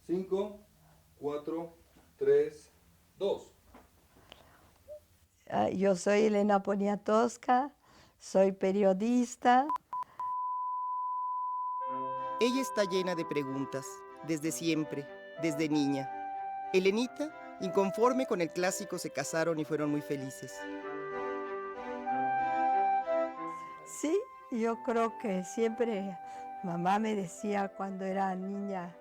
5, 4, 3, 2. Yo soy Elena Poniatowska, soy periodista. Ella está llena de preguntas, desde siempre, desde niña. Elenita, inconforme con el clásico, se casaron y fueron muy felices. Sí, yo creo que siempre mamá me decía cuando era niña,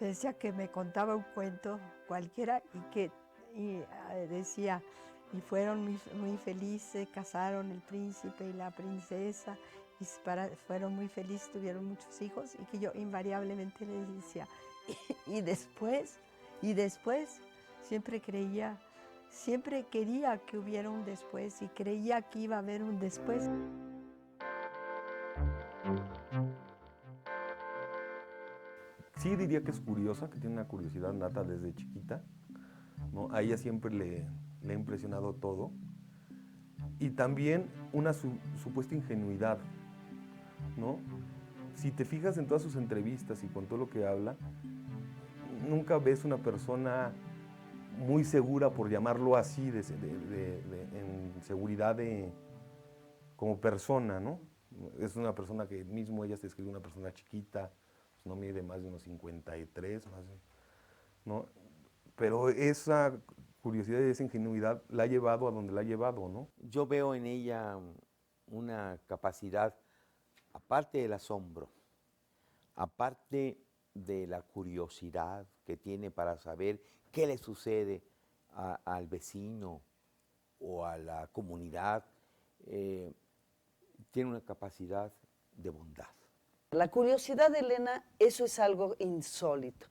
me decía que me contaba un cuento cualquiera decía, y fueron muy felices, se casaron el príncipe y la princesa, y fueron muy felices, tuvieron muchos hijos, y que yo invariablemente les decía, y después, siempre creía, siempre quería que hubiera un después, y creía que iba a haber un después. Sí diría que es curiosa, que tiene una curiosidad nata desde chiquita, ¿no? A ella siempre le ha impresionado todo. Y también una supuesta ingenuidad, ¿no? Si te fijas en todas sus entrevistas y con todo lo que habla, nunca ves una persona muy segura, por llamarlo así, en seguridad como persona, ¿no? Es una persona que mismo ella se describe una persona chiquita, pues no mide más de unos 53, ¿no? Pero esa curiosidad y esa ingenuidad la ha llevado a donde la ha llevado, ¿no? Yo veo en ella una capacidad, aparte del asombro, aparte de la curiosidad que tiene para saber qué le sucede al vecino o a la comunidad, tiene una capacidad de bondad. La curiosidad de Elena, eso es algo insólito.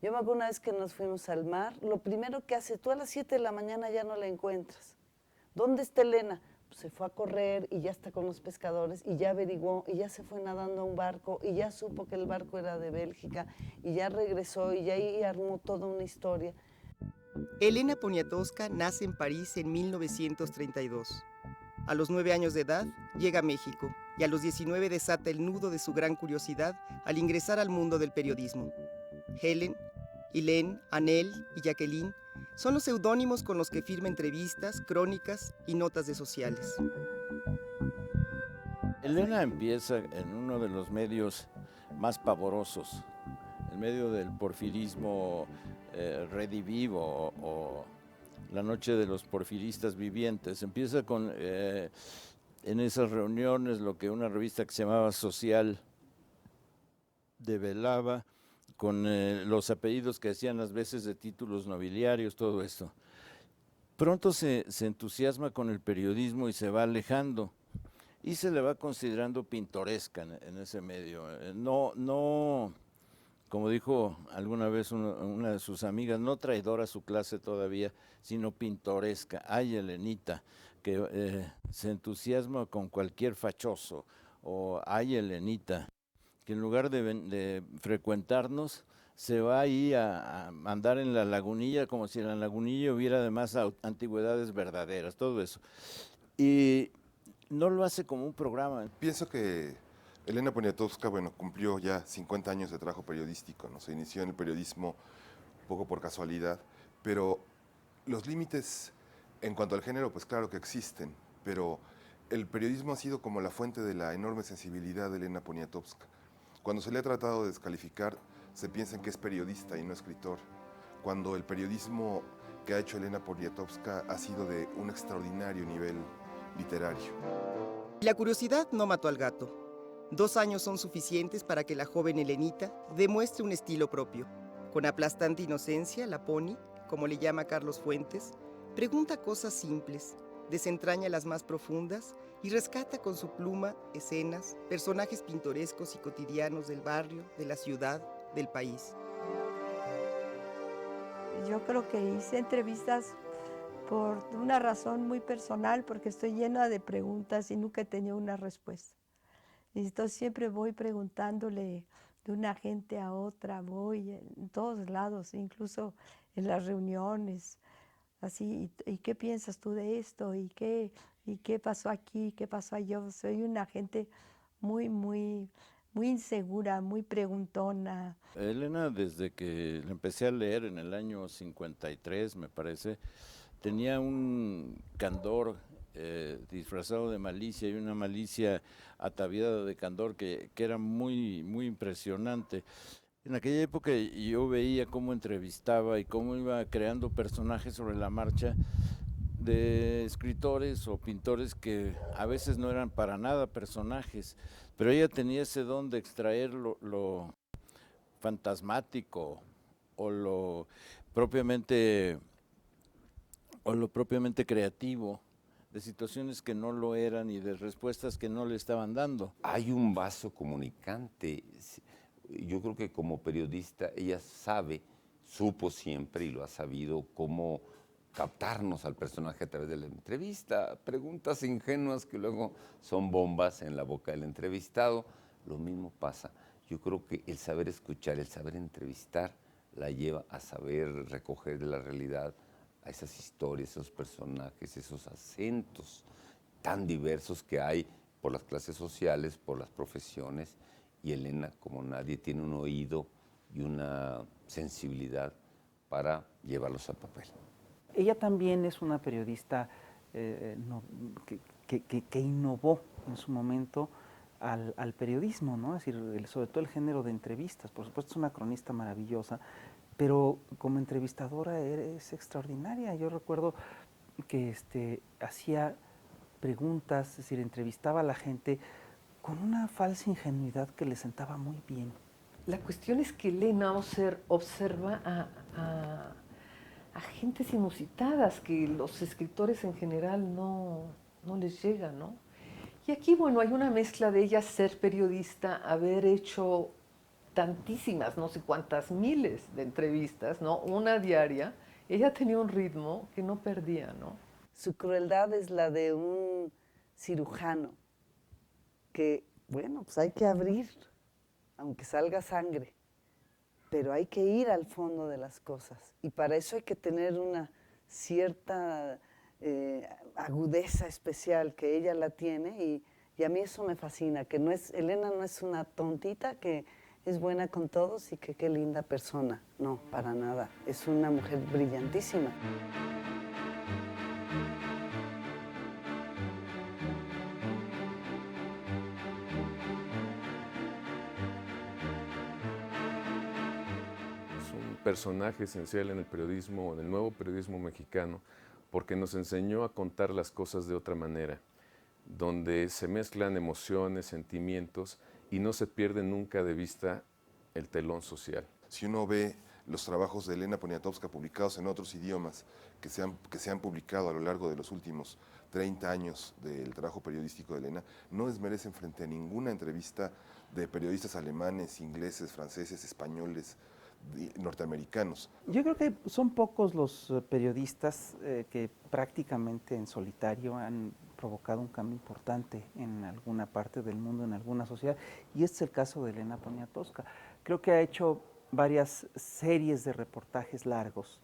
Yo me acuerdo una vez que nos fuimos al mar, lo primero que hace, tú a las 7 de la mañana ya no la encuentras. ¿Dónde está Elena? Pues se fue a correr y ya está con los pescadores y ya averiguó y ya se fue nadando a un barco y ya supo que el barco era de Bélgica y ya regresó y ya ahí armó toda una historia. Elena Poniatowska nace en París en 1932. A los 9 años de edad, llega a México y a los 19 desata el nudo de su gran curiosidad al ingresar al mundo del periodismo. Helen, Hélène, Anel y Jacqueline son los seudónimos con los que firma entrevistas, crónicas y notas de sociales. Elena empieza en uno de los medios más pavorosos, el medio del porfirismo redivivo o la noche de los porfiristas vivientes. Empieza con, en esas reuniones, lo que una revista que se llamaba Social develaba, con los apellidos que hacían las veces de títulos nobiliarios, todo esto. Pronto se entusiasma con el periodismo y se va alejando. Y se le va considerando pintoresca en ese medio. No, como dijo alguna vez una de sus amigas, no traidora a su clase todavía, sino pintoresca. Ay, Elenita, que se entusiasma con cualquier fachoso. O ay, Elenita, que en lugar de frecuentarnos, se va ahí a andar en la lagunilla, como si en la lagunilla hubiera además antigüedades verdaderas, todo eso. Y no lo hace como un programa. Pienso que Elena Poniatowska, bueno, cumplió ya 50 años de trabajo periodístico, ¿no? Se inició en el periodismo un poco por casualidad, pero los límites en cuanto al género, pues claro que existen, pero el periodismo ha sido como la fuente de la enorme sensibilidad de Elena Poniatowska. Cuando se le ha tratado de descalificar, se piensa en que es periodista y no escritor, cuando el periodismo que ha hecho Elena Poniatowska ha sido de un extraordinario nivel literario. La curiosidad no mató al gato. 2 años son suficientes para que la joven Elenita demuestre un estilo propio. Con aplastante inocencia, la Pony, como le llama Carlos Fuentes, pregunta cosas simples, desentraña las más profundas y rescata con su pluma escenas, personajes pintorescos y cotidianos del barrio, de la ciudad, del país. Yo creo que hice entrevistas por una razón muy personal, porque estoy llena de preguntas y nunca he tenido una respuesta. Y entonces siempre voy preguntándole de una gente a otra, voy en todos lados, incluso en las reuniones, así, ¿y qué piensas tú de esto? ¿Y qué pasó aquí? ¿Qué pasó allá? Soy una gente muy muy insegura, muy preguntona. Elena, desde que la empecé a leer en el año 53, me parece, tenía un candor disfrazado de malicia y una malicia ataviada de candor que era muy, muy impresionante. En aquella época yo veía cómo entrevistaba y cómo iba creando personajes sobre la marcha de escritores o pintores que a veces no eran para nada personajes, pero ella tenía ese don de extraer lo fantasmático o propiamente o lo propiamente creativo de situaciones que no lo eran y de respuestas que no le estaban dando. Hay un vaso comunicante. Yo creo que como periodista ella supo siempre y lo ha sabido cómo captarnos al personaje a través de la entrevista. Preguntas ingenuas que luego son bombas en la boca del entrevistado. Lo mismo pasa. Yo creo que el saber escuchar, el saber entrevistar, la lleva a saber recoger de la realidad a esas historias, esos personajes, esos acentos tan diversos que hay por las clases sociales, por las profesiones. Y Elena, como nadie, tiene un oído y una sensibilidad para llevarlos al papel. Ella también es una periodista que innovó en su momento al periodismo, ¿no? Es decir, sobre todo el género de entrevistas. Por supuesto es una cronista maravillosa, pero como entrevistadora es extraordinaria. Yo recuerdo que hacía preguntas, es decir, entrevistaba a la gente con una falsa ingenuidad que le sentaba muy bien. La cuestión es que Elena observa a gentes inusitadas que los escritores en general no les llega, ¿no? Y aquí, bueno, hay una mezcla de ella ser periodista, haber hecho tantísimas, no sé cuántas miles de entrevistas, ¿no? Una diaria. Ella tenía un ritmo que no perdía, ¿no? Su crueldad es la de un cirujano que, bueno, pues hay que abrir, aunque salga sangre, pero hay que ir al fondo de las cosas. Y para eso hay que tener una cierta agudeza especial que ella la tiene y a mí eso me fascina, que Elena no es una tontita que es buena con todos y que qué linda persona. No, para nada. Es una mujer brillantísima. Es un personaje esencial en el periodismo, en el nuevo periodismo mexicano, porque nos enseñó a contar las cosas de otra manera, donde se mezclan emociones, sentimientos y no se pierde nunca de vista el telón social. Si uno ve los trabajos de Elena Poniatowska publicados en otros idiomas que se han publicado a lo largo de los últimos 30 años del trabajo periodístico de Elena, no desmerecen frente a ninguna entrevista de periodistas alemanes, ingleses, franceses, españoles, norteamericanos. Yo creo que son pocos los periodistas que prácticamente en solitario han provocado un cambio importante en alguna parte del mundo, en alguna sociedad, y este es el caso de Elena Poniatowska. Creo que ha hecho varias series de reportajes largos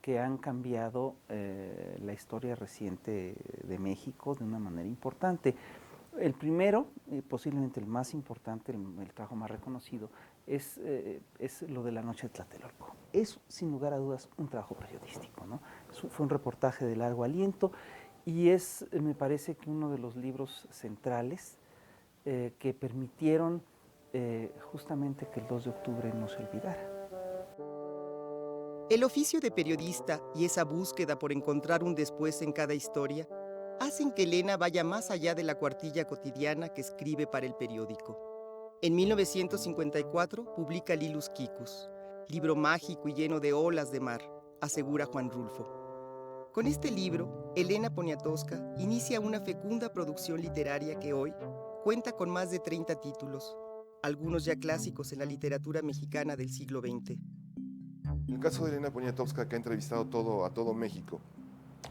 que han cambiado la historia reciente de México de una manera importante. El primero, posiblemente el más importante, el trabajo más reconocido, es lo de la noche de Tlatelolco. Es, sin lugar a dudas, un trabajo periodístico, ¿no? Fue un reportaje de largo aliento y es, me parece que uno de los libros centrales que permitieron justamente que el 2 de octubre no se olvidara. El oficio de periodista y esa búsqueda por encontrar un después en cada historia hacen que Elena vaya más allá de la cuartilla cotidiana que escribe para el periódico. En 1954 publica Lilus Kikus, libro mágico y lleno de olas de mar, asegura Juan Rulfo. Con este libro, Elena Poniatowska inicia una fecunda producción literaria que hoy cuenta con más de 30 títulos, algunos ya clásicos en la literatura mexicana del siglo XX. En el caso de Elena Poniatowska, que ha entrevistado a todo México,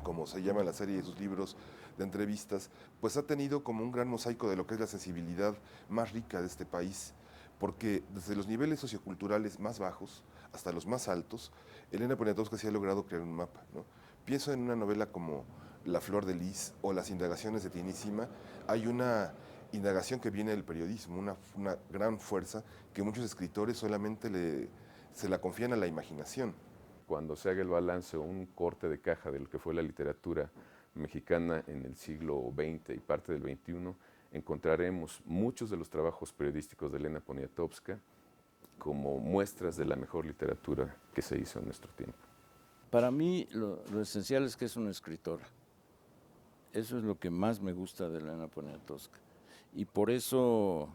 como se llama la serie de sus libros de entrevistas, pues ha tenido como un gran mosaico de lo que es la sensibilidad más rica de este país, porque desde los niveles socioculturales más bajos hasta los más altos, Elena Poniatowska sí ha logrado crear un mapa, ¿no? Pienso en una novela como La flor de lis o Las indagaciones de Tinísima. Hay una indagación que viene del periodismo, una gran fuerza que muchos escritores solamente se la confían a la imaginación. Cuando se haga el balance o un corte de caja de lo que fue la literatura mexicana en el siglo XX y parte del XXI, encontraremos muchos de los trabajos periodísticos de Elena Poniatowska como muestras de la mejor literatura que se hizo en nuestro tiempo. Para mí lo esencial es que es una escritora. Eso es lo que más me gusta de Elena Poniatowska. Y por eso,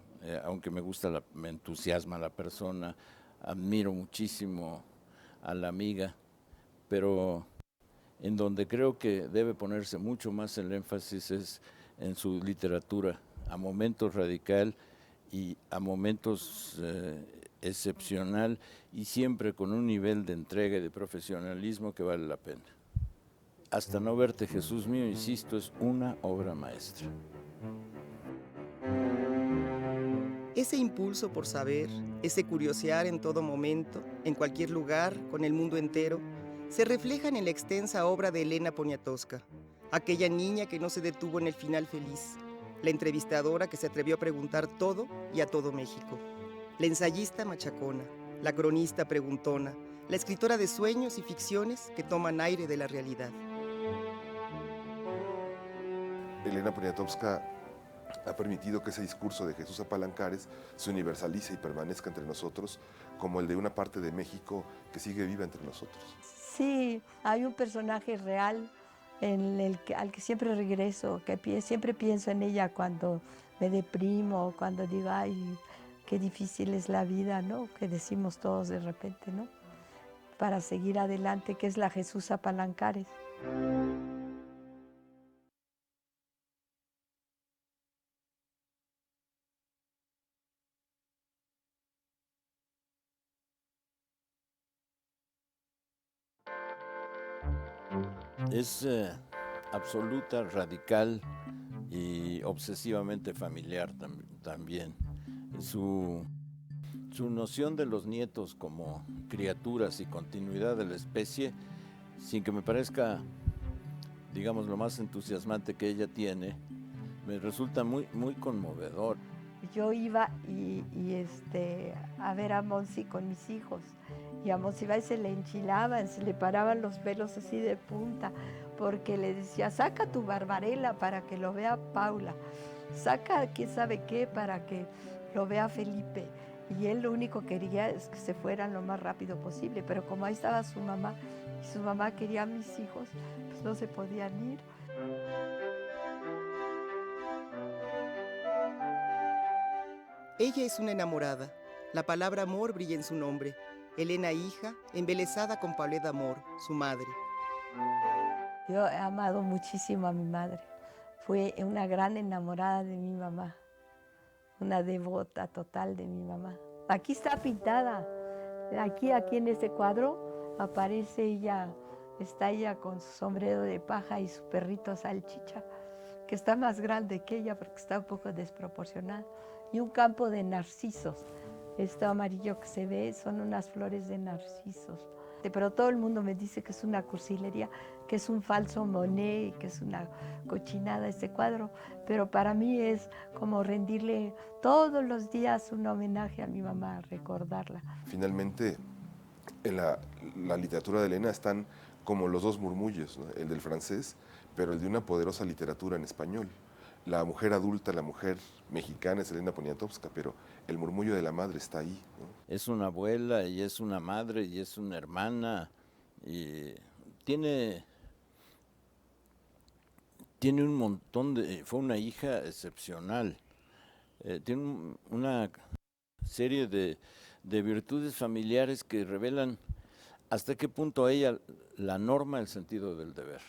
aunque me entusiasma la persona, admiro muchísimo a la amiga, pero en donde creo que debe ponerse mucho más el énfasis es en su literatura, a momentos radical y a momentos excepcional, y siempre con un nivel de entrega y de profesionalismo que vale la pena. Hasta no verte, Jesús mío, insisto, es una obra maestra. Ese impulso por saber, ese curiosear en todo momento, en cualquier lugar, con el mundo entero, se reflejan en la extensa obra de Elena Poniatowska, aquella niña que no se detuvo en el final feliz, la entrevistadora que se atrevió a preguntar todo y a todo México, la ensayista machacona, la cronista preguntona, la escritora de sueños y ficciones que toman aire de la realidad. Elena Poniatowska ha permitido que ese discurso de Jesús Apalancares se universalice y permanezca entre nosotros como el de una parte de México que sigue viva entre nosotros. Sí, hay un personaje real al que siempre regreso, que siempre pienso en ella cuando me deprimo, cuando digo, ay, qué difícil es la vida, ¿no? Que decimos todos de repente, ¿no? Para seguir adelante, que es la Jesús Apalancares. Es absoluta, radical y obsesivamente familiar también. Su noción de los nietos como criaturas y continuidad de la especie, sin que me parezca, digamos, lo más entusiasmante que ella tiene, me resulta muy, muy conmovedor. Yo iba a ver a Monsi con mis hijos, y a Monsiváis se le enchilaban, se le paraban los pelos así de punta, porque le decía, saca tu Barbarella para que lo vea Paula, saca quién sabe qué para que lo vea Felipe. Y él lo único que quería es que se fueran lo más rápido posible, pero como ahí estaba su mamá, y su mamá quería a mis hijos, pues no se podían ir. Ella es una enamorada. La palabra amor brilla en su nombre. Elena, hija, embelesada con Paulette Amor, su madre. Yo he amado muchísimo a mi madre. Fue una gran enamorada de mi mamá, una devota total de mi mamá. Aquí está pintada. Aquí en este cuadro aparece ella, está ella con su sombrero de paja y su perrito Salchicha, que está más grande que ella porque está un poco desproporcionada. Y un campo de narcisos. Esto amarillo que se ve son unas flores de narcisos. Pero todo el mundo me dice que es una cursilería, que es un falso Monet, que es una cochinada este cuadro. Pero para mí es como rendirle todos los días un homenaje a mi mamá, recordarla. Finalmente, en la literatura de Elena están como los dos murmullos, ¿no? El del francés, pero el de una poderosa literatura en español. La mujer adulta, la mujer mexicana es Elena Poniatowska, pero el murmullo de la madre está ahí, ¿no? Es una abuela y es una madre y es una hermana y tiene un montón fue una hija excepcional, tiene una serie de virtudes familiares que revelan hasta qué punto ella la norma el sentido del deber.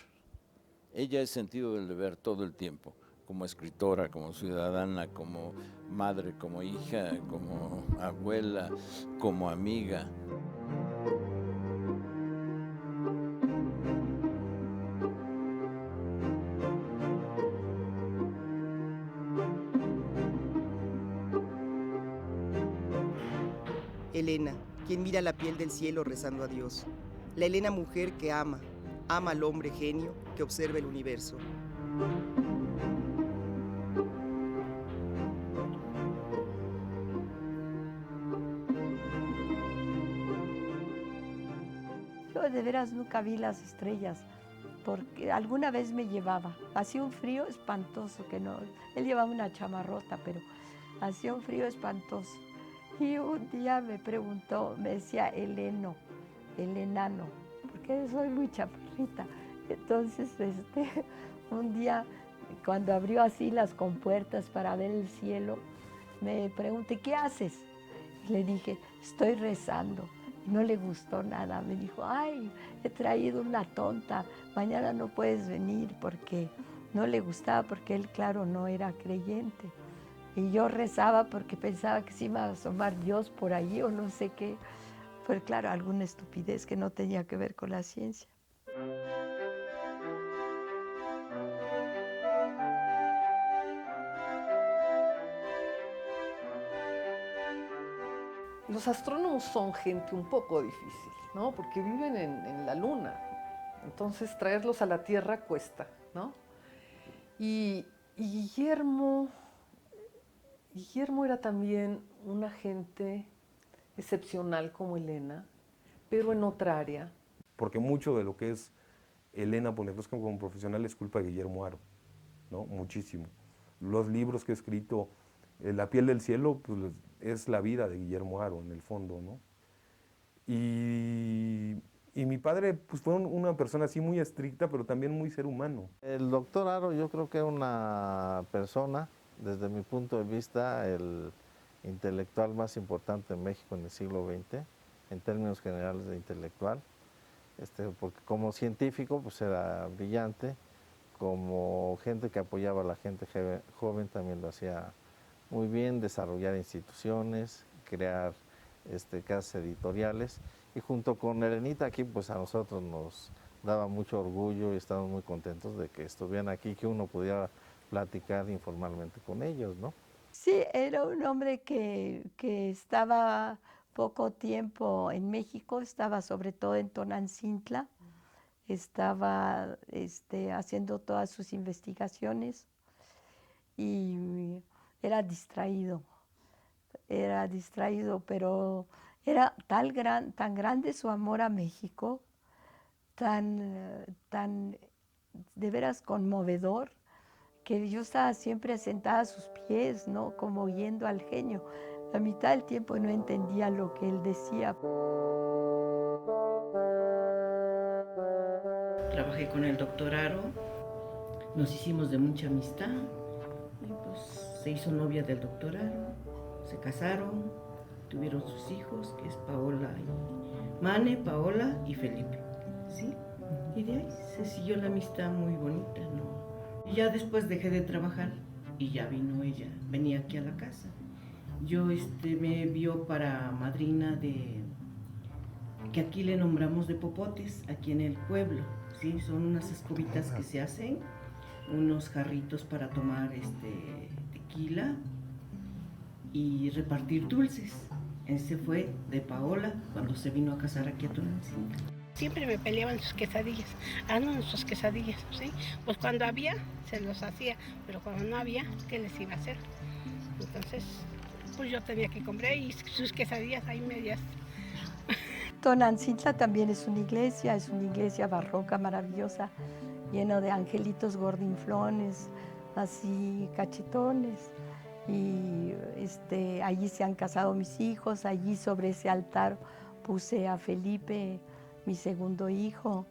Ella es sentido del deber todo el tiempo, como escritora, como ciudadana, como madre, como hija, como abuela, como amiga. Elena, quien mira la piel del cielo rezando a Dios. La Elena mujer que ama al hombre genio que observa el universo. Yo de veras nunca vi las estrellas, porque alguna vez me llevaba. Hacía un frío espantoso, que no, él llevaba una chamarrota, pero hacía un frío espantoso. Y un día me preguntó, me decía el enano, porque soy muy chaparrita. Entonces, un día, cuando abrió así las compuertas para ver el cielo, me pregunté, ¿qué haces? Y le dije, estoy rezando. Y no le gustó nada. Me dijo, ay, he traído una tonta, mañana no puedes venir, porque no le gustaba, porque él, claro, no era creyente. Y yo rezaba porque pensaba que se iba a asomar Dios por allí o no sé qué. Pero claro, alguna estupidez que no tenía que ver con la ciencia. Los astrónomos son gente un poco difícil, ¿no? Porque viven en la luna. Entonces traerlos a la Tierra cuesta, ¿no? Y Guillermo era también una gente excepcional como Elena, pero en otra área. Porque mucho de lo que es Elena Poniatowska como profesional es culpa de Guillermo Haro, ¿no? Muchísimo. Los libros que he escrito, La piel del cielo, pues es la vida de Guillermo Haro en el fondo, ¿no? Y mi padre pues, fue una persona así muy estricta, pero también muy ser humano. El doctor Haro yo creo que es una persona, desde mi punto de vista, el intelectual más importante en México en el siglo XX, en términos generales de intelectual, porque como científico pues era brillante, como gente que apoyaba a la gente joven también lo hacía muy bien, desarrollar instituciones, crear casas editoriales, y junto con Elenita aquí pues a nosotros nos daba mucho orgullo y estábamos muy contentos de que estuvieran aquí, que uno pudiera platicar informalmente con ellos, ¿no? Sí, era un hombre que estaba poco tiempo en México, estaba sobre todo en Tonantzintla, estaba haciendo todas sus investigaciones y era distraído, pero era tan grande su amor a México, tan de veras conmovedor, que yo estaba siempre sentada a sus pies, ¿no? Como oyendo al genio. La mitad del tiempo no entendía lo que él decía. Trabajé con el doctor Haro, nos hicimos de mucha amistad y pues se hizo novia del doctor Haro, se casaron, tuvieron sus hijos, que es Paola y Felipe, ¿sí? Y de ahí se siguió la amistad muy bonita, ¿no? Y ya después dejé de trabajar y ya vino ella, venía aquí a la casa. Yo me vio para madrina que aquí le nombramos de popotes, aquí en el pueblo, ¿sí? Son unas escobitas que se hacen, unos jarritos para tomar tequila y repartir dulces. Ese fue de Paola cuando se vino a casar aquí a Tonantzintla. Siempre me peleaban sus quesadillas, haznos sus quesadillas, ¿sí? Pues cuando había, se los hacía, pero cuando no había, ¿qué les iba a hacer? Entonces, pues yo tenía que comprar y sus quesadillas ahí medias. Tonantzintla también es una iglesia barroca maravillosa, lleno de angelitos gordinflones, así cachetones. Y allí se han casado mis hijos, allí sobre ese altar puse a Felipe, mi segundo hijo,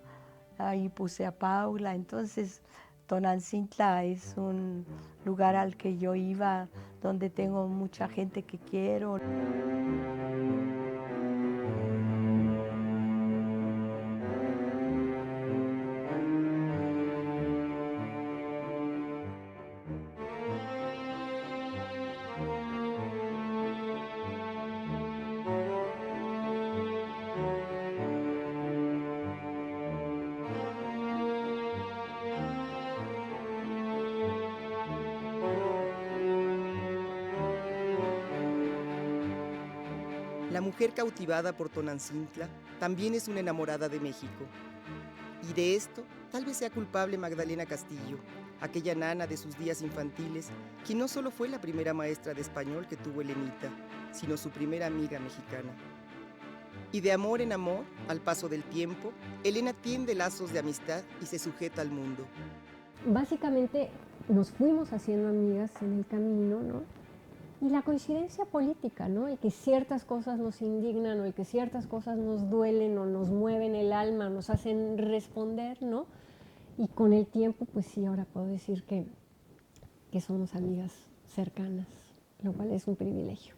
ahí puse a Paula. Entonces Tonantzintla es un lugar al que yo iba, donde tengo mucha gente que quiero. La mujer cautivada por Tonantzintla también es una enamorada de México. Y de esto tal vez sea culpable Magdalena Castillo, aquella nana de sus días infantiles, quien no solo fue la primera maestra de español que tuvo Elenita, sino su primera amiga mexicana. Y de amor en amor, al paso del tiempo, Elena tiende lazos de amistad y se sujeta al mundo. Básicamente nos fuimos haciendo amigas en el camino, ¿no? Y la coincidencia política, ¿no? Y que ciertas cosas nos indignan o y que ciertas cosas nos duelen o nos mueven el alma, nos hacen responder, ¿no? Y con el tiempo, pues sí, ahora puedo decir que somos amigas cercanas, lo cual es un privilegio.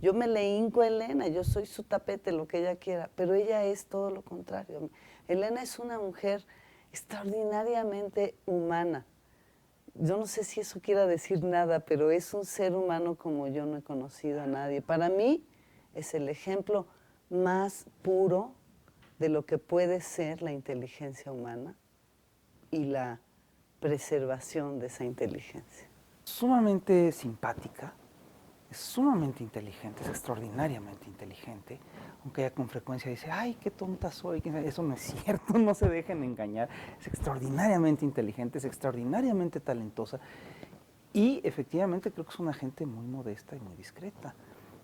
Yo me le hinco a Elena, yo soy su tapete, lo que ella quiera, pero ella es todo lo contrario. Elena es una mujer extraordinariamente humana. Yo no sé si eso quiera decir nada, pero es un ser humano como yo no he conocido a nadie. Para mí es el ejemplo más puro de lo que puede ser la inteligencia humana y la preservación de esa inteligencia. Sumamente simpática, es sumamente inteligente, es extraordinariamente inteligente, aunque ella con frecuencia dice, ay, qué tonta soy, eso no es cierto, no se dejen engañar, es extraordinariamente inteligente, es extraordinariamente talentosa y efectivamente creo que es una gente muy modesta y muy discreta.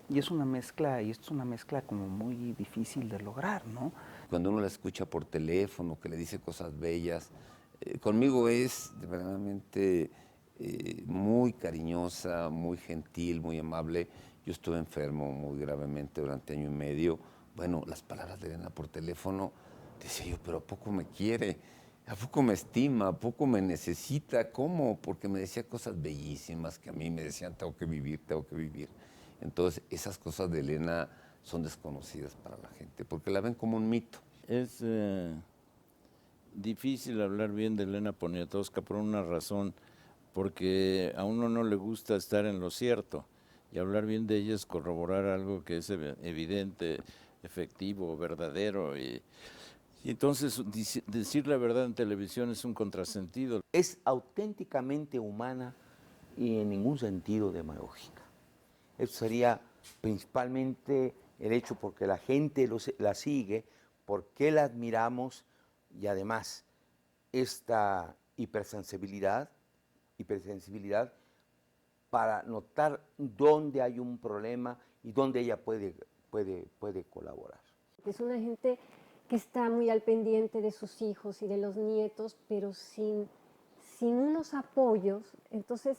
Y es una mezcla, y esto es una mezcla como muy difícil de lograr, ¿no? Cuando uno la escucha por teléfono, que le dice cosas bellas, conmigo es verdaderamente muy cariñosa, muy gentil, muy amable. Yo estuve enfermo muy gravemente durante 1 año y medio. Bueno, las palabras de Elena por teléfono, decía yo, pero ¿a poco me quiere? ¿A poco me estima? ¿A poco me necesita? ¿Cómo? Porque me decía cosas bellísimas que a mí me decían, tengo que vivir, tengo que vivir. Entonces, esas cosas de Elena son desconocidas para la gente, porque la ven como un mito. Es difícil hablar bien de Elena Poniatowska por una razón, porque a uno no le gusta estar en lo cierto, y hablar bien de ella es corroborar algo que es evidente, efectivo, verdadero, y entonces decir la verdad en televisión es un contrasentido. Es auténticamente humana y en ningún sentido demagógica. Eso sería principalmente el hecho porque la gente la sigue, porque la admiramos y además esta hipersensibilidad para notar dónde hay un problema y dónde ella puede colaborar. Es una gente que está muy al pendiente de sus hijos y de los nietos, pero sin unos apoyos, entonces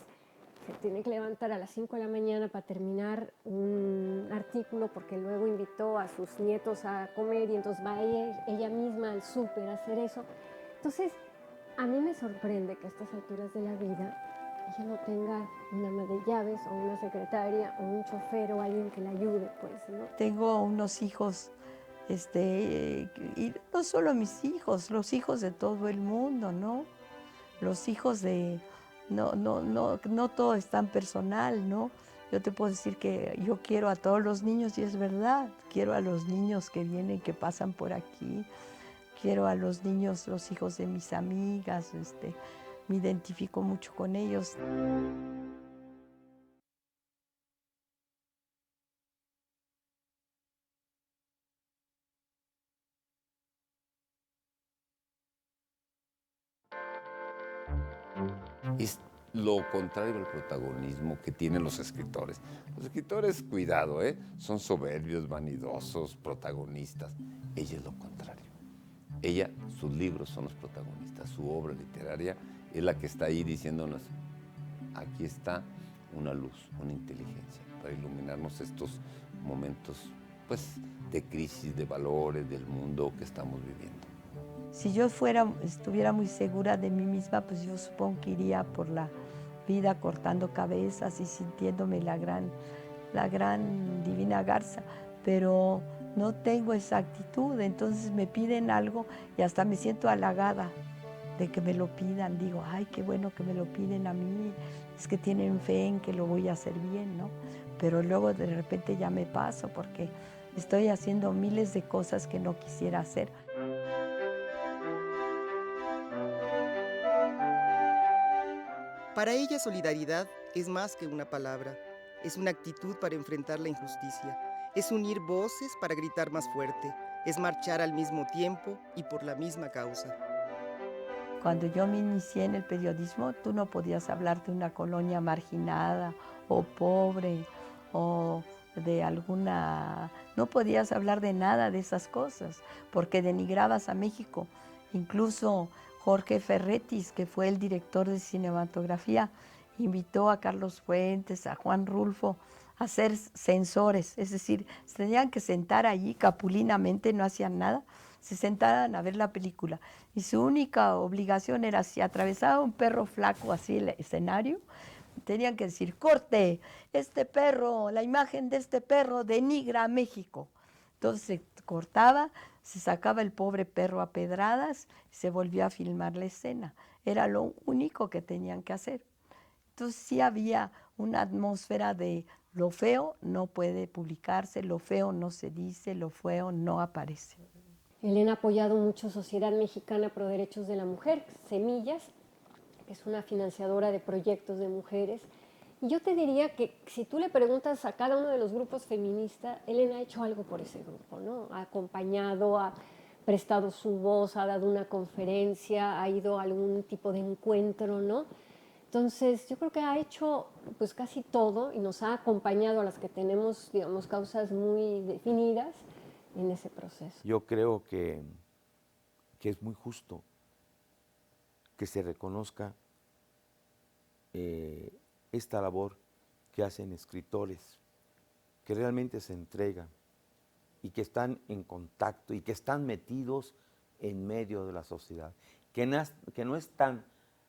se tiene que levantar a las 5 de la mañana para terminar un artículo porque luego invitó a sus nietos a comer y entonces va ella misma al súper a hacer eso. Entonces, a mí me sorprende que a estas alturas de la vida ella no tenga una ama de llaves o una secretaria o un chofer o alguien que la ayude, pues, ¿no? Tengo unos hijos, y no solo mis hijos, los hijos de todo el mundo, ¿no? Los hijos de... No todo es tan personal, ¿no? Yo te puedo decir que yo quiero a todos los niños y es verdad. Quiero a los niños que vienen, que pasan por aquí. Quiero a los niños, los hijos de mis amigas. Me identifico mucho con ellos. Es lo contrario del protagonismo que tienen los escritores. Los escritores, cuidado, son soberbios, vanidosos, protagonistas. Ella es lo contrario. Ella, sus libros son los protagonistas, su obra literaria es la que está ahí diciéndonos, aquí está una luz, una inteligencia, para iluminarnos estos momentos, pues, de crisis, de valores, del mundo que estamos viviendo. Si yo estuviera muy segura de mí misma, pues yo supongo que iría por la vida cortando cabezas y sintiéndome la gran Divina Garza, pero no tengo esa actitud, entonces me piden algo y hasta me siento halagada de que me lo pidan. Digo, ay, qué bueno que me lo piden a mí, es que tienen fe en que lo voy a hacer bien, ¿no? Pero luego de repente ya me paso porque estoy haciendo miles de cosas que no quisiera hacer. Para ella, solidaridad es más que una palabra, es una actitud para enfrentar la injusticia, es unir voces para gritar más fuerte, es marchar al mismo tiempo y por la misma causa. Cuando yo me inicié en el periodismo, tú no podías hablar de una colonia marginada o pobre o de alguna... No podías hablar de nada de esas cosas, porque denigrabas a México. Incluso Jorge Ferretis, que fue el director de cinematografía, invitó a Carlos Fuentes, a Juan Rulfo, a ser censores, es decir, se tenían que sentar allí capulinamente, no hacían nada, se sentaban a ver la película. Y su única obligación era, si atravesaba un perro flaco así el escenario, tenían que decir, corte, este perro, la imagen de este perro denigra a México. Entonces se cortaba, se sacaba el pobre perro a pedradas y se volvió a filmar la escena. Era lo único que tenían que hacer. Entonces sí había una atmósfera de lo feo no puede publicarse, lo feo no se dice, lo feo no aparece. Elena ha apoyado mucho Sociedad Mexicana Pro Derechos de la Mujer, Semillas, que es una financiadora de proyectos de mujeres. Y yo te diría que si tú le preguntas a cada uno de los grupos feministas, Elena ha hecho algo por ese grupo, ¿no? Ha acompañado, ha prestado su voz, ha dado una conferencia, ha ido a algún tipo de encuentro, ¿no? Entonces, yo creo que ha hecho pues casi todo y nos ha acompañado a las que tenemos, digamos, causas muy definidas en ese proceso. Yo creo que es muy justo que se reconozca esta labor que hacen escritores, que realmente se entregan y que están en contacto y que están metidos en medio de la sociedad, que no están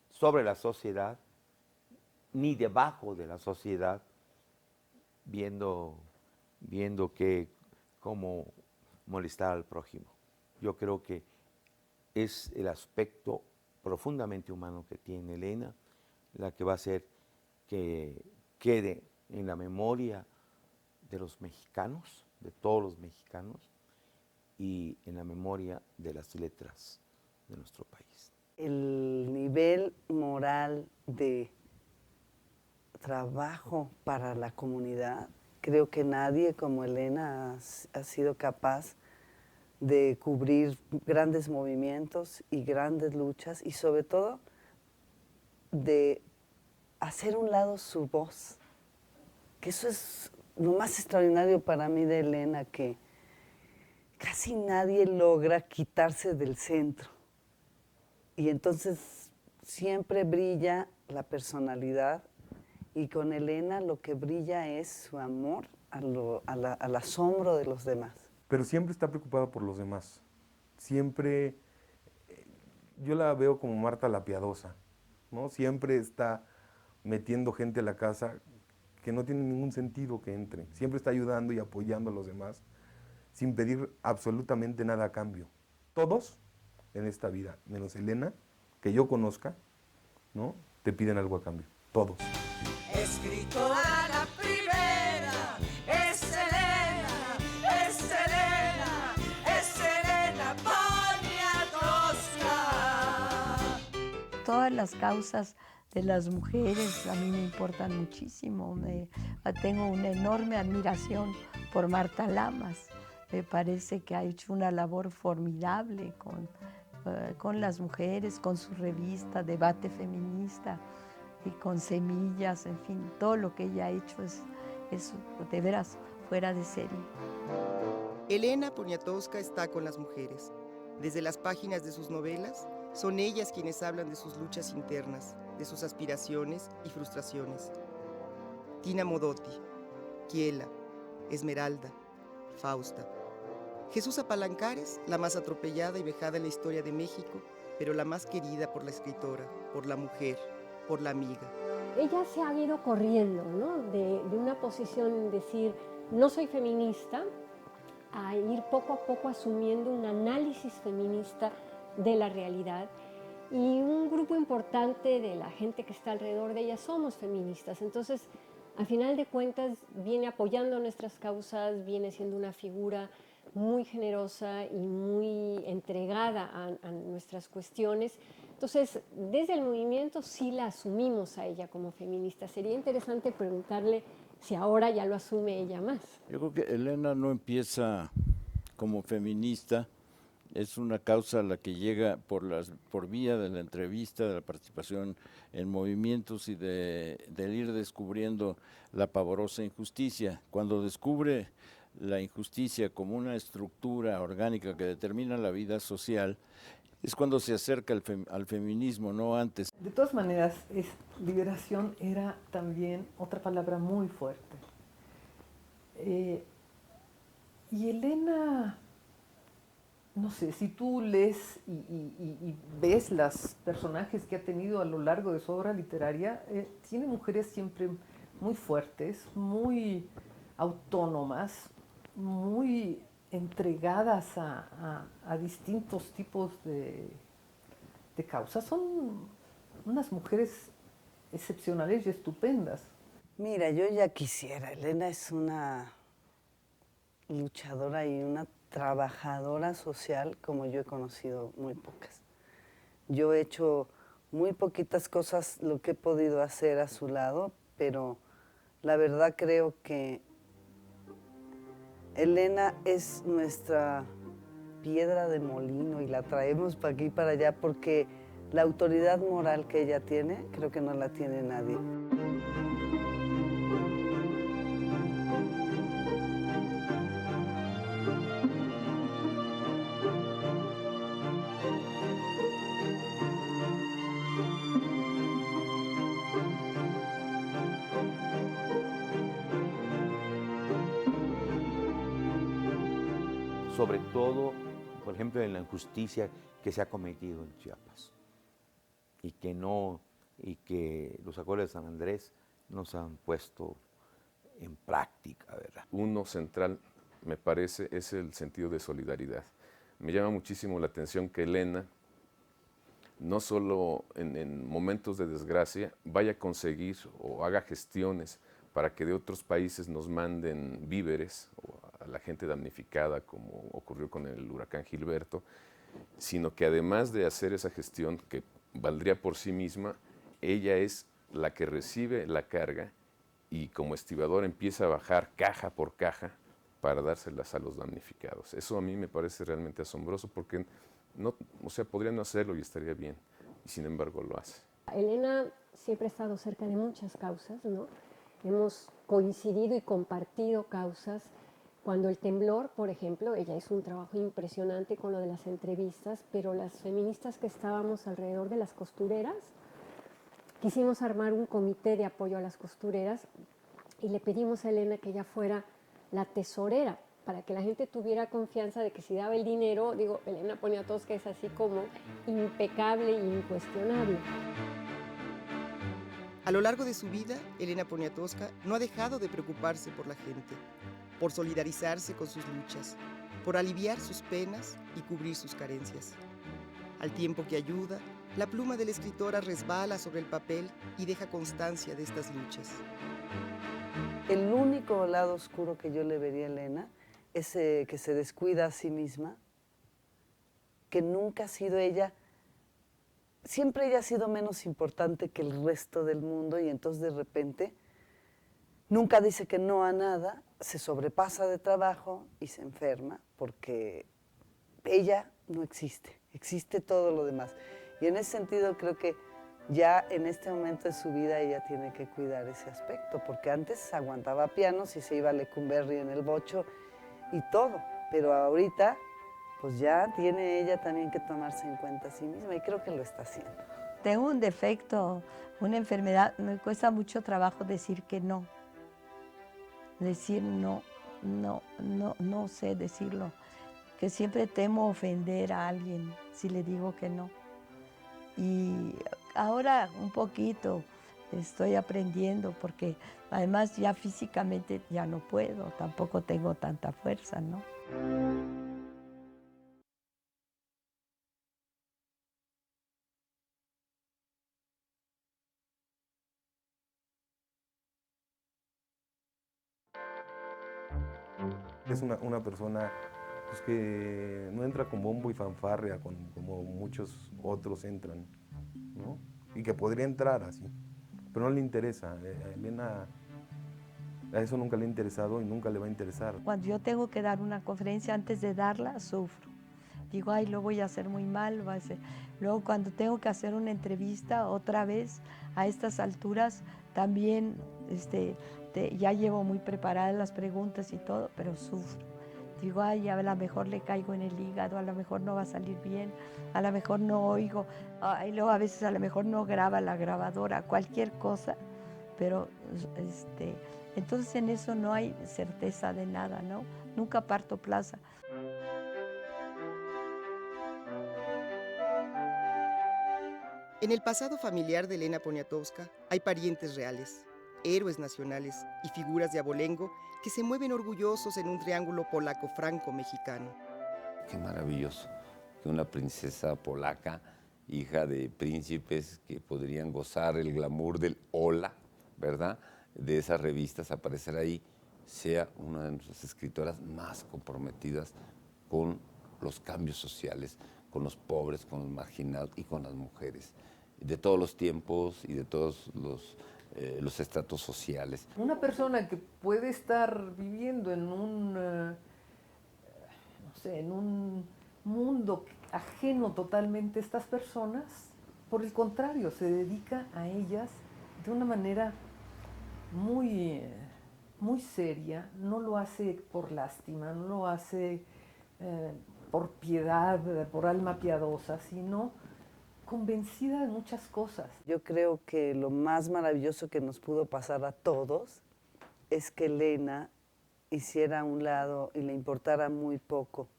sobre la sociedad ni debajo de la sociedad viendo cómo molestar al prójimo. Yo creo que es el aspecto profundamente humano que tiene Elena la que va a hacer que quede en la memoria de los mexicanos, de todos los mexicanos, y en la memoria de las letras de nuestro país. El nivel moral de trabajo para la comunidad, creo que nadie como Elena ha sido capaz de cubrir grandes movimientos y grandes luchas y sobre todo de hacer a un lado su voz, que eso es lo más extraordinario para mí de Elena, que casi nadie logra quitarse del centro y entonces siempre brilla la personalidad y con Elena lo que brilla es su amor al asombro de los demás. Pero siempre está preocupada por los demás. Siempre, yo la veo como Marta la Piadosa, ¿no? Siempre está metiendo gente a la casa que no tiene ningún sentido que entre. Siempre está ayudando y apoyando a los demás sin pedir absolutamente nada a cambio. Todos en esta vida, menos Elena, que yo conozca, ¿no? Te piden algo a cambio. Todos. Escritora la primera, es Elena, es Elena, es Elena Poniatowska. Todas las causas de las mujeres a mí me importan muchísimo. Tengo una enorme admiración por Marta Lamas. Me parece que ha hecho una labor formidable con las mujeres, con su revista Debate Feminista y con Semillas, en fin, todo lo que ella ha hecho es de veras fuera de serie. Elena Poniatowska está con las mujeres. Desde las páginas de sus novelas, son ellas quienes hablan de sus luchas internas, de sus aspiraciones y frustraciones. Tina Modotti, Kiela, Esmeralda, Fausta. Jesús Apalancares, la más atropellada y vejada en la historia de México, pero la más querida por la escritora, por la mujer, por la amiga. Ella se ha ido corriendo, ¿no? de una posición en decir, no soy feminista, a ir poco a poco asumiendo un análisis feminista de la realidad. Y un grupo importante de la gente que está alrededor de ella somos feministas. Entonces, a final de cuentas, viene apoyando nuestras causas, viene siendo una figura muy generosa y muy entregada a nuestras cuestiones. Entonces, desde el movimiento sí la asumimos a ella como feminista. Sería interesante preguntarle si ahora ya lo asume ella más. Yo creo que Elena no empieza como feminista Es una causa a la que llega por vía de la entrevista, de la participación en movimientos y del ir descubriendo la pavorosa injusticia. Cuando descubre la injusticia como una estructura orgánica que determina la vida social, es cuando se acerca al feminismo, no antes. De todas maneras, liberación era también otra palabra muy fuerte. Y Elena, no sé, si tú lees y ves los personajes que ha tenido a lo largo de su obra literaria, tiene mujeres siempre muy fuertes, muy autónomas, muy entregadas a distintos tipos de causas. Son unas mujeres excepcionales y estupendas. Mira, yo ya quisiera. Elena es una luchadora y una trabajadora social como yo he conocido muy pocas. Yo he hecho muy poquitas cosas lo que he podido hacer a su lado, pero la verdad creo que Elena es nuestra piedra de molino y la traemos para aquí y para allá porque la autoridad moral que ella tiene, creo que no la tiene nadie. Sobre todo, por ejemplo, en la injusticia que se ha cometido en Chiapas y que los acuerdos de San Andrés no se han puesto en práctica, ¿verdad? Uno central, me parece, es el sentido de solidaridad. Me llama muchísimo la atención que Elena, no solo en momentos de desgracia, vaya a conseguir o haga gestiones para que de otros países nos manden víveres a la gente damnificada, como ocurrió con el huracán Gilberto, sino que además de hacer esa gestión que valdría por sí misma, ella es la que recibe la carga y como estibador empieza a bajar caja por caja para dárselas a los damnificados. Eso a mí me parece realmente asombroso porque podría no hacerlo y estaría bien, y sin embargo lo hace. Elena siempre ha estado cerca de muchas causas, ¿no? Hemos coincidido y compartido causas. Cuando el temblor, por ejemplo, ella hizo un trabajo impresionante con lo de las entrevistas, pero las feministas que estábamos alrededor de las costureras, quisimos armar un comité de apoyo a las costureras y le pedimos a Elena que ella fuera la tesorera, para que la gente tuviera confianza de que si daba el dinero, Elena Poniatowska es así como impecable e incuestionable. A lo largo de su vida, Elena Poniatowska no ha dejado de preocuparse por la gente, por solidarizarse con sus luchas, por aliviar sus penas y cubrir sus carencias. Al tiempo que ayuda, la pluma de la escritora resbala sobre el papel y deja constancia de estas luchas. El único lado oscuro que yo le vería a Elena es que se descuida a sí misma, que nunca ha sido ella, siempre ella ha sido menos importante que el resto del mundo y entonces de repente nunca dice que no a nada, se sobrepasa de trabajo y se enferma porque ella no existe, existe todo lo demás. Y en ese sentido creo que ya en este momento de su vida ella tiene que cuidar ese aspecto, porque antes aguantaba pianos y se iba a Lecumberri en el bocho y todo, pero ahorita pues ya tiene ella también que tomarse en cuenta a sí misma y creo que lo está haciendo. Tengo un defecto, una enfermedad, me cuesta mucho trabajo decir que no. Decir no sé decirlo, que siempre temo ofender a alguien si le digo que no. Y ahora un poquito estoy aprendiendo porque además ya físicamente ya no puedo, tampoco tengo tanta fuerza, ¿no? Es una persona pues, que no entra con bombo y fanfarria como muchos otros entran, ¿no? Y que podría entrar así, pero no le interesa. A Elena a eso nunca le ha interesado y nunca le va a interesar. Cuando yo tengo que dar una conferencia, antes de darla, sufro. digo, ay, lo voy a hacer muy mal. Luego cuando tengo que hacer una entrevista otra vez a estas alturas, también ya llevo muy preparadas las preguntas y todo, pero sufro. Digo, ay, a lo mejor le caigo en el hígado, a lo mejor no va a salir bien, a lo mejor no oigo, y luego a veces a lo mejor no graba la grabadora, cualquier cosa, pero entonces en eso no hay certeza de nada, ¿no? Nunca parto plaza. En el pasado familiar de Elena Poniatowska hay parientes reales, héroes nacionales y figuras de abolengo que se mueven orgullosos en un triángulo polaco-franco-mexicano. Qué maravilloso que una princesa polaca, hija de príncipes que podrían gozar el glamour del hola, ¿verdad?, de esas revistas, aparecer ahí, sea una de nuestras escritoras más comprometidas con los cambios sociales, con los pobres, con los marginados y con las mujeres, de todos los tiempos y de todos los estratos sociales. Una persona que puede estar viviendo en un mundo ajeno totalmente a estas personas, por el contrario, se dedica a ellas de una manera muy, muy seria, no lo hace por lástima, no lo hace por piedad, por alma piadosa, sino convencida de muchas cosas. Yo creo que lo más maravilloso que nos pudo pasar a todos es que Elena hiciera a un lado y le importara muy poco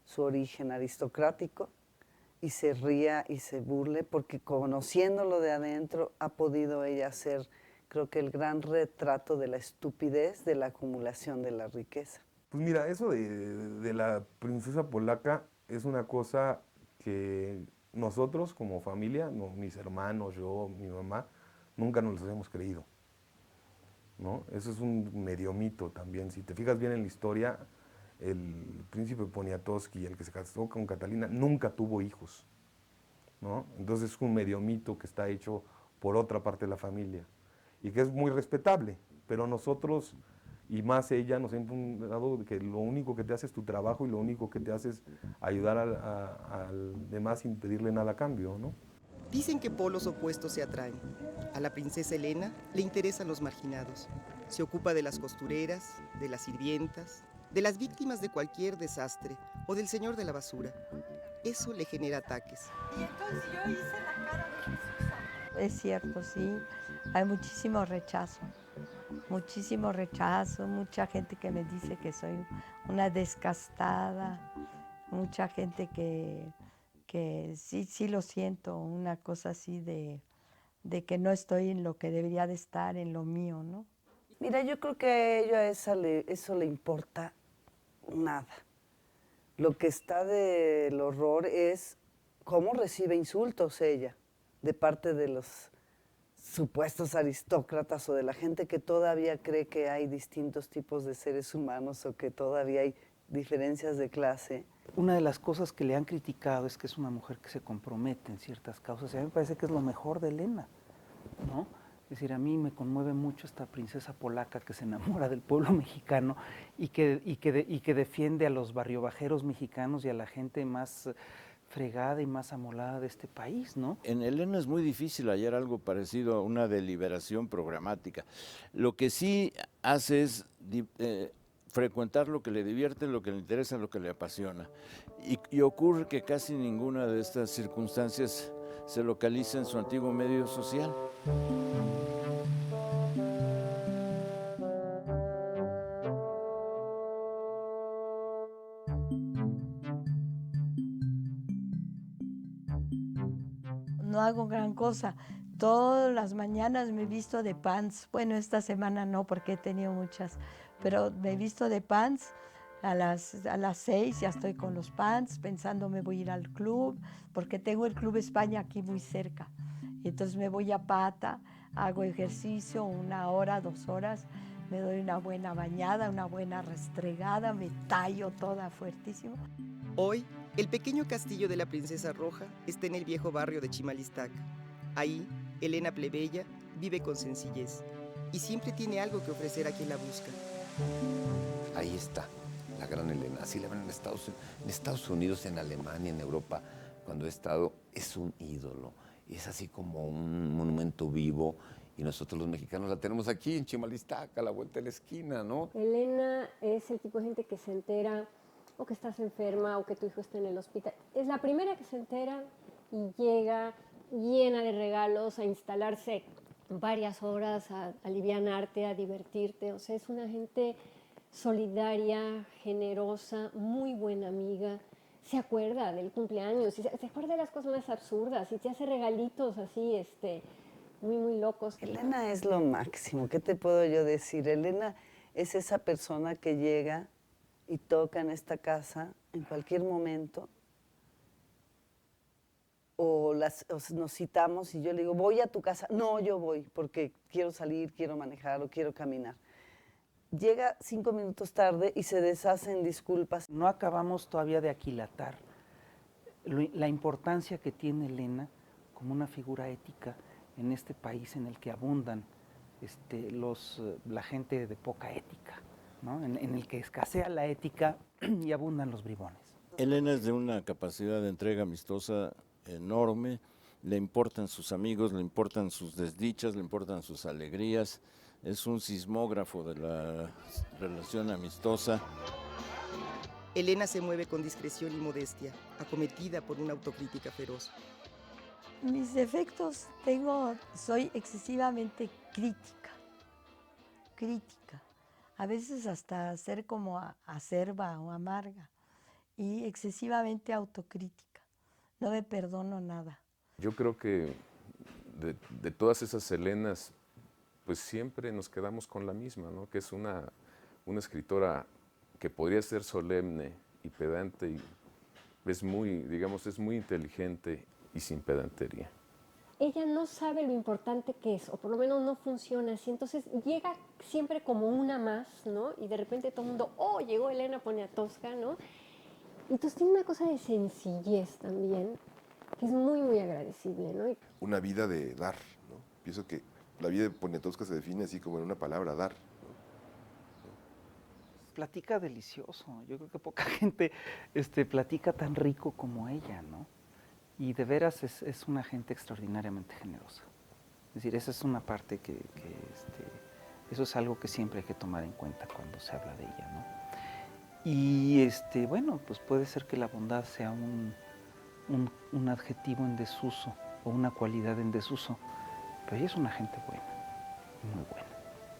su origen aristocrático y se ría y se burle, porque conociéndolo de adentro ha podido ella hacer, creo que el gran retrato de la estupidez de la acumulación de la riqueza. Pues mira, eso de la princesa polaca es una cosa que nosotros como familia, mis hermanos, yo, mi mamá, nunca nos los habíamos creído, ¿no? Eso es un medio mito también. Si te fijas bien en la historia, el príncipe Poniatowski, el que se casó con Catalina, nunca tuvo hijos, ¿no? Entonces es un medio mito que está hecho por otra parte de la familia y que es muy respetable, pero nosotros, y más ella, nos ha dado que lo único que te hace es tu trabajo y lo único que te hace es ayudar al demás sin pedirle nada a cambio, ¿no? Dicen que polos opuestos se atraen. A la princesa Elena le interesan los marginados. Se ocupa de las costureras, de las sirvientas, de las víctimas de cualquier desastre o del señor de la basura. Eso le genera ataques. Y entonces yo hice la cara de Jesús. Es cierto, sí. Hay muchísimo rechazo, mucha gente que me dice que soy una descastada, mucha gente que sí lo siento, una cosa así de que no estoy en lo que debería de estar, en lo mío, ¿no? Mira, yo creo que a ella eso le importa nada. Lo que está del horror es cómo recibe insultos ella de parte de los supuestos aristócratas o de la gente que todavía cree que hay distintos tipos de seres humanos o que todavía hay diferencias de clase. Una de las cosas que le han criticado es que es una mujer que se compromete en ciertas causas, y a mí me parece que es lo mejor de Elena, ¿no? Es decir, a mí me conmueve mucho esta princesa polaca que se enamora del pueblo mexicano y que defiende a los barriobajeros mexicanos y a la gente más fregada y más amolada de este país, ¿no? En Elena es muy difícil hallar algo parecido a una deliberación programática. Lo que sí hace es frecuentar lo que le divierte, lo que le interesa, lo que le apasiona. Y ocurre que casi ninguna de estas circunstancias se localiza en su antiguo medio social. No hago gran cosa. Todas las mañanas me he visto de pants. Bueno, esta semana no, porque he tenido muchas, pero me he visto de pants. A las 6 ya estoy con los pants, pensando me voy a ir al club, porque tengo el Club España aquí muy cerca. Y entonces me voy a pata, hago ejercicio 1 hora, 2 horas, me doy una buena bañada, una buena restregada, me tallo toda fuertísimo. Hoy, el pequeño castillo de la Princesa Roja está en el viejo barrio de Chimalistac. Ahí, Elena plebeya vive con sencillez y siempre tiene algo que ofrecer a quien la busca. Ahí está, la gran Elena. Así la ven en Estados Unidos, en Alemania, en Europa, cuando he estado, es un ídolo. Es así como un monumento vivo. Y nosotros los mexicanos la tenemos aquí en Chimalistaca, a la vuelta de la esquina, ¿no? Elena es el tipo de gente que se entera o que estás enferma o que tu hijo está en el hospital. Es la primera que se entera y llega llena de regalos a instalarse varias horas, a alivianarte, a divertirte. O sea, es una gente solidaria, generosa, muy buena amiga. Se acuerda del cumpleaños, se acuerda de las cosas más absurdas y te hace regalitos así, muy, muy locos. Elena es lo máximo, ¿qué te puedo yo decir? Elena es esa persona que llega y toca en esta casa en cualquier momento, o nos citamos y yo le digo, voy a tu casa. No, yo voy porque quiero salir, quiero manejar o quiero caminar. Llega 5 minutos tarde y se deshace en disculpas. No acabamos todavía de aquilatar la importancia que tiene Elena como una figura ética en este país en el que abundan la gente de poca ética, ¿no? En el que escasea la ética y abundan los bribones. Elena es de una capacidad de entrega amistosa enorme, le importan sus amigos, le importan sus desdichas, le importan sus alegrías, es un sismógrafo de la relación amistosa. Elena se mueve con discreción y modestia, acometida por una autocrítica feroz. Mis defectos soy excesivamente crítica, a veces hasta ser como acerba o amarga y excesivamente autocrítica, no me perdono nada. Yo creo que de todas esas Elenas, pues siempre nos quedamos con la misma, ¿no? Que es una escritora que podría ser solemne y pedante y es muy inteligente y sin pedantería. Ella no sabe lo importante que es, o por lo menos no funciona así, entonces llega siempre como una más, ¿no? Y de repente todo el mundo, oh, llegó Elena Poniatowska, ¿no? Entonces tiene una cosa de sencillez también, que es muy, muy agradecible, ¿no? Una vida de dar, ¿no? Pienso que la vida de Poniatowska se define así como en una palabra, dar. Platica delicioso, yo creo que poca gente platica tan rico como ella, ¿no? Y de veras es una gente extraordinariamente generosa. Es decir, esa es una parte que eso es algo que siempre hay que tomar en cuenta cuando se habla de ella, ¿no? Y bueno, pues puede ser que la bondad sea un adjetivo en desuso o una cualidad en desuso, pero ella es una gente buena, muy buena.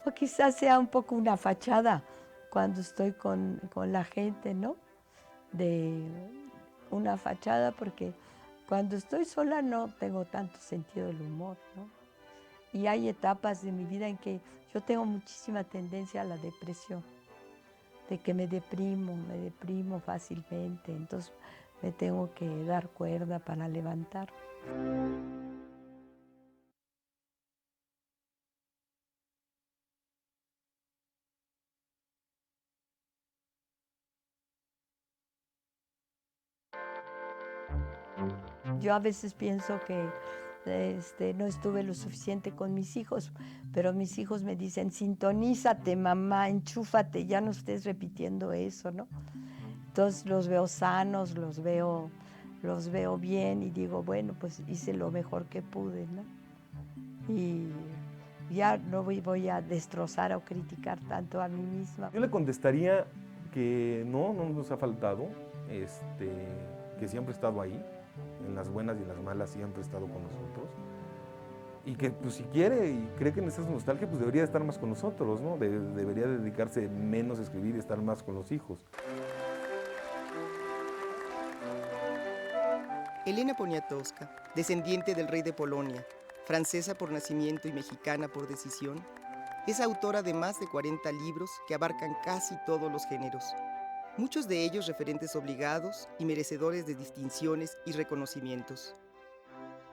O quizás sea un poco una fachada cuando estoy con la gente, ¿no? De una fachada porque cuando estoy sola no tengo tanto sentido del humor, ¿no? Y hay etapas de mi vida en que yo tengo muchísima tendencia a la depresión, de que me deprimo fácilmente, entonces me tengo que dar cuerda para levantar. Yo a veces pienso que no estuve lo suficiente con mis hijos, pero mis hijos me dicen, sintonízate, mamá, enchúfate, ya no estés repitiendo eso, ¿no? Entonces los veo sanos, los veo bien y digo, bueno, pues hice lo mejor que pude, ¿no? Y ya no voy a destrozar o criticar tanto a mí misma. Yo le contestaría que no nos ha faltado, que siempre ha estado ahí, en las buenas y en las malas siempre ha estado con nosotros. Y que pues, si quiere y cree que necesita nostalgia, pues debería estar más con nosotros, ¿no? Debería dedicarse menos a escribir y estar más con los hijos. Elena Poniatowska, descendiente del rey de Polonia, francesa por nacimiento y mexicana por decisión, es autora de más de 40 libros que abarcan casi todos los géneros, muchos de ellos referentes obligados y merecedores de distinciones y reconocimientos.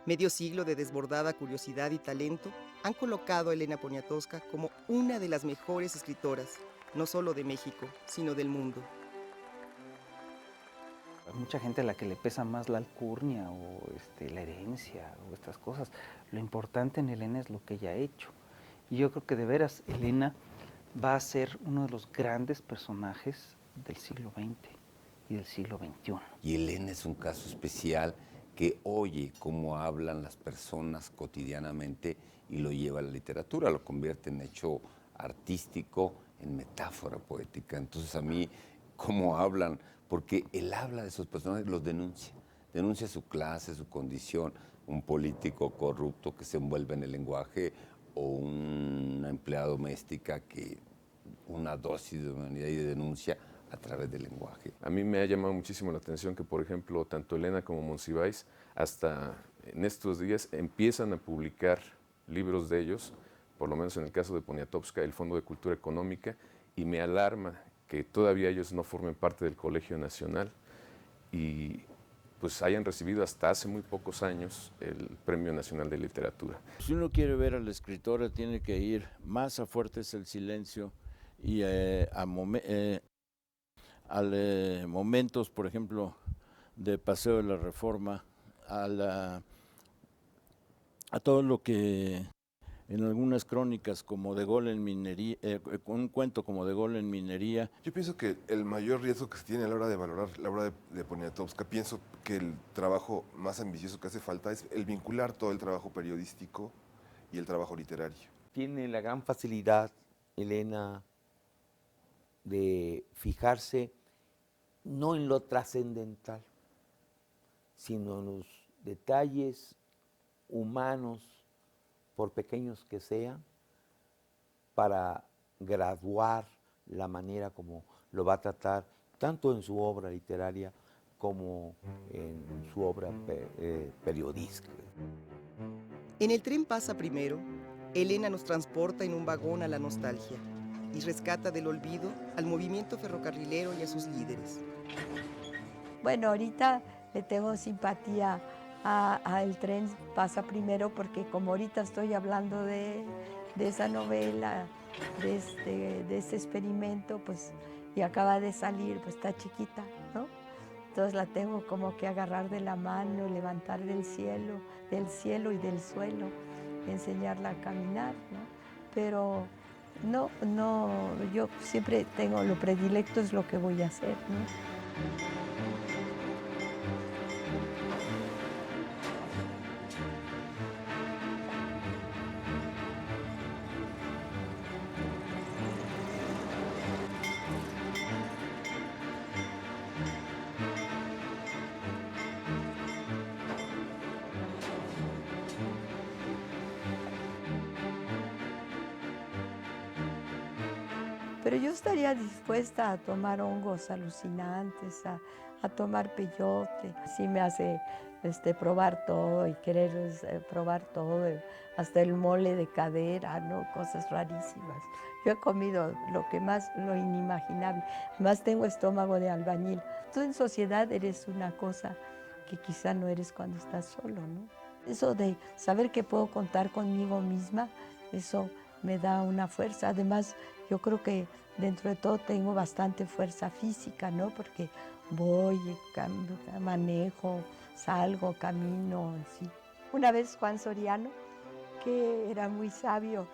Medio siglo de desbordada curiosidad y talento han colocado a Elena Poniatowska como una de las mejores escritoras, no solo de México, sino del mundo. Hay mucha gente a la que le pesa más la alcurnia o la herencia o estas cosas. Lo importante en Elena es lo que ella ha hecho. Y yo creo que de veras Elena va a ser uno de los grandes personajes del siglo XX y del siglo XXI. Y Elena es un caso especial que oye cómo hablan las personas cotidianamente y lo lleva a la literatura, lo convierte en hecho artístico, en metáfora poética. Entonces a mí, cómo hablan, porque él habla de esos personajes, los denuncia su clase, su condición, un político corrupto que se envuelve en el lenguaje o una empleada doméstica que una dosis de humanidad y de denuncia a través del lenguaje. A mí me ha llamado muchísimo la atención que, por ejemplo, tanto Elena como Monsiváis, hasta en estos días empiezan a publicar libros de ellos, por lo menos en el caso de Poniatowska, el Fondo de Cultura Económica, y me alarma que todavía ellos no formen parte del Colegio Nacional y pues hayan recibido hasta hace muy pocos años el Premio Nacional de Literatura. Si uno quiere ver a la escritora, tiene que ir más a Fuertes el Silencio y momentos, por ejemplo, de Paseo de la Reforma, a todo lo que en algunas crónicas como De Gaulle en Minería, un cuento como De Gaulle en Minería. Yo pienso que el mayor riesgo que se tiene a la hora de valorar la obra de Poniatowska, pienso que el trabajo más ambicioso que hace falta es el vincular todo el trabajo periodístico y el trabajo literario. Tiene la gran facilidad, Elena, de fijarse no en lo trascendental, sino en los detalles humanos, por pequeños que sean, para graduar la manera como lo va a tratar, tanto en su obra literaria como en su obra periodística. En el tren pasa primero, Elena nos transporta en un vagón a la nostalgia y rescata del olvido al movimiento ferrocarrilero y a sus líderes. Bueno, ahorita le tengo simpatía a El tren pasa primero porque como ahorita estoy hablando de esa novela, de ese experimento, pues, y acaba de salir, pues está chiquita, ¿no? Entonces la tengo como que agarrar de la mano, levantar del cielo y del suelo, enseñarla a caminar, ¿no? Pero no, yo siempre tengo lo predilecto es lo que voy a hacer, ¿no? Pero yo estaría dispuesta a tomar hongos alucinantes, a tomar peyote. Sí me hace probar todo y querer probar todo, hasta el mole de cadera, ¿no? Cosas rarísimas. Yo he comido lo inimaginable. Además tengo estómago de albañil. Tú en sociedad eres una cosa que quizá no eres cuando estás solo, ¿no? Eso de saber que puedo contar conmigo misma, eso me da una fuerza. Además, yo creo que dentro de todo tengo bastante fuerza física, ¿no? Porque voy, manejo, salgo, camino, así. Una vez Juan Soriano, que era muy sabio,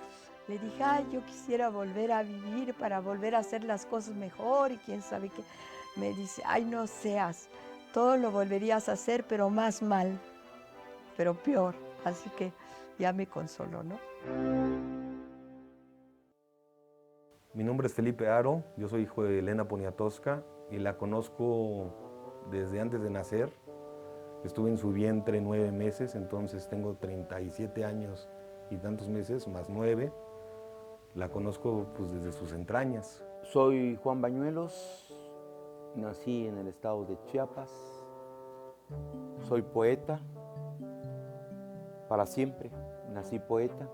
le dije, ay, yo quisiera volver a vivir para volver a hacer las cosas mejor y quién sabe qué. Me dice, ay, no seas, todo lo volverías a hacer, pero más mal, pero peor. Así que ya me consoló, ¿no? Mi nombre es Felipe Aro, yo soy hijo de Elena Poniatowska y la conozco desde antes de nacer. Estuve en su vientre 9 meses, entonces tengo 37 años y tantos meses, más 9. La conozco pues desde sus entrañas. Soy Juan Bañuelos, nací en el estado de Chiapas, soy poeta, para siempre nací poeta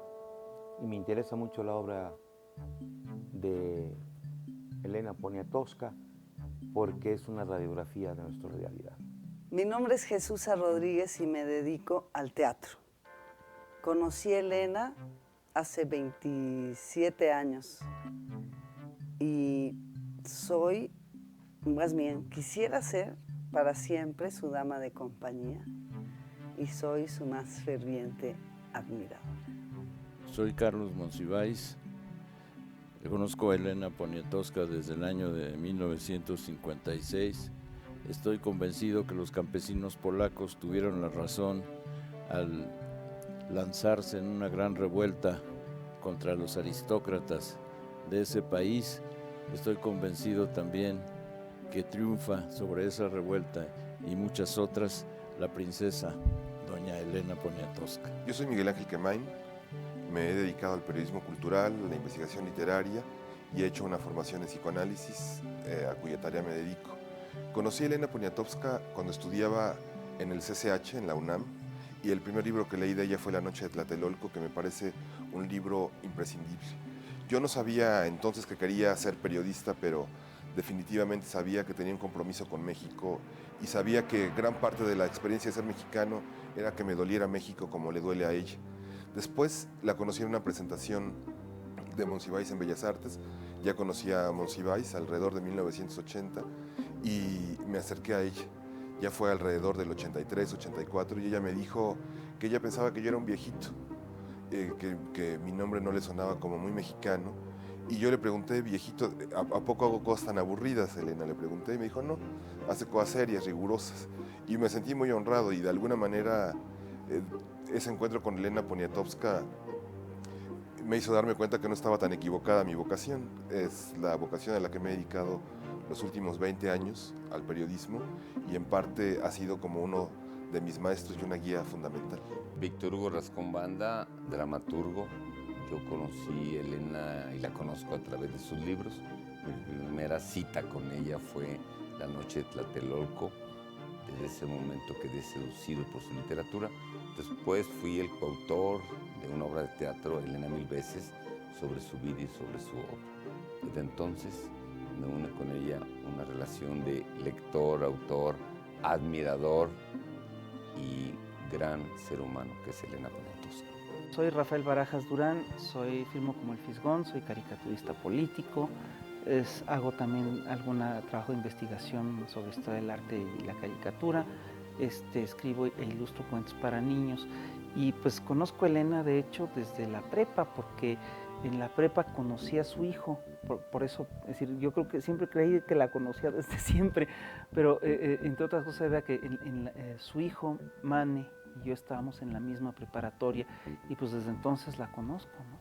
y me interesa mucho la obra de Elena Poniatowska porque es una radiografía de nuestra realidad. Mi nombre es Jesús Rodríguez y me dedico al teatro. Conocí a Elena hace 27 años y quisiera ser para siempre su dama de compañía y soy su más ferviente admiradora. Soy Carlos Monsiváis. Yo conozco a Elena Poniatowska desde el año de 1956. Estoy convencido que los campesinos polacos tuvieron la razón al lanzarse en una gran revuelta contra los aristócratas de ese país. Estoy convencido también que triunfa sobre esa revuelta y muchas otras la princesa doña Elena Poniatowska. Yo soy Miguel Ángel Quemain, me he dedicado al periodismo cultural, a la investigación literaria y he hecho una formación en psicoanálisis a cuya tarea me dedico. Conocí a Elena Poniatowska cuando estudiaba en el CCH, en la UNAM, y el primer libro que leí de ella fue La noche de Tlatelolco, que me parece un libro imprescindible. Yo no sabía entonces que quería ser periodista, pero definitivamente sabía que tenía un compromiso con México y sabía que gran parte de la experiencia de ser mexicano era que me doliera México como le duele a ella. Después la conocí en una presentación de Monsiváis en Bellas Artes. Ya conocía a Monsiváis alrededor de 1980 y me acerqué a ella. Ya fue alrededor del 83, 84 y ella me dijo que ella pensaba que yo era un viejito, que mi nombre no le sonaba como muy mexicano. Y yo le pregunté, viejito, ¿a poco hago cosas tan aburridas, Elena? Le pregunté y me dijo, no, hace cosas serias, rigurosas. Y me sentí muy honrado y de alguna manera ese encuentro con Elena Poniatowska me hizo darme cuenta que no estaba tan equivocada mi vocación. Es la vocación a la que me he dedicado los últimos 20 años, al periodismo, y en parte ha sido como uno de mis maestros y una guía fundamental. Víctor Hugo Rascón Banda, dramaturgo. Yo conocí a Elena y la conozco a través de sus libros. Mi primera cita con ella fue La noche de Tlatelolco. Desde ese momento quedé seducido por su literatura. Después fui el coautor de una obra de teatro, Elena Mil Veces, sobre su vida y sobre su obra. Desde entonces me une con ella una relación de lector, autor, admirador y gran ser humano que es Elena Poniatowska. Soy Rafael Barajas Durán, firmo como El Fisgón, soy caricaturista político, hago también algún trabajo de investigación sobre historia del arte y la caricatura, escribo e ilustro cuentos para niños y pues conozco a Elena de hecho desde la prepa porque en la prepa conocí a su hijo, por eso, es decir, yo creo que siempre creí que la conocía desde siempre, pero entre otras cosas vea que su hijo, Mane, y yo estábamos en la misma preparatoria y pues desde entonces la conozco, ¿no?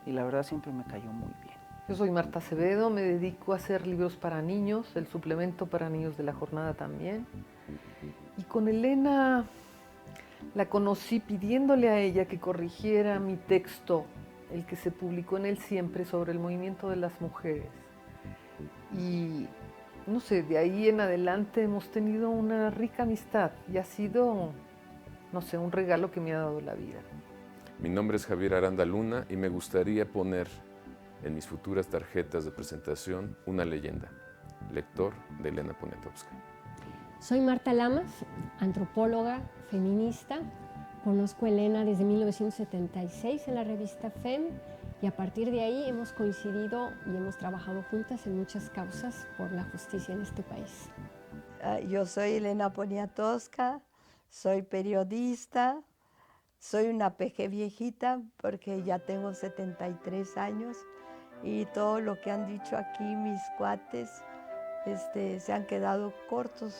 Y la verdad siempre me cayó muy bien. Yo soy Marta Acevedo, me dedico a hacer libros para niños, el suplemento para niños de la jornada también. Y con Elena la conocí pidiéndole a ella que corrigiera mi texto, el que se publicó en El Siempre sobre el movimiento de las mujeres. Y no sé, de ahí en adelante hemos tenido una rica amistad y ha sido, no sé, un regalo que me ha dado la vida. Mi nombre es Javier Aranda Luna y me gustaría poner en mis futuras tarjetas de presentación una leyenda, lector de Elena Poniatowska. Soy Marta Lamas, antropóloga, feminista. Conozco a Elena desde 1976 en la revista FEM y a partir de ahí hemos coincidido y hemos trabajado juntas en muchas causas por la justicia en este país. Yo soy Elena Poniatowska, soy periodista, soy una peje viejita porque ya tengo 73 años y todo lo que han dicho aquí mis cuates se han quedado cortos,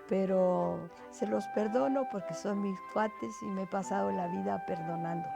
pero se los perdono porque son mis cuates y me he pasado la vida perdonándolos.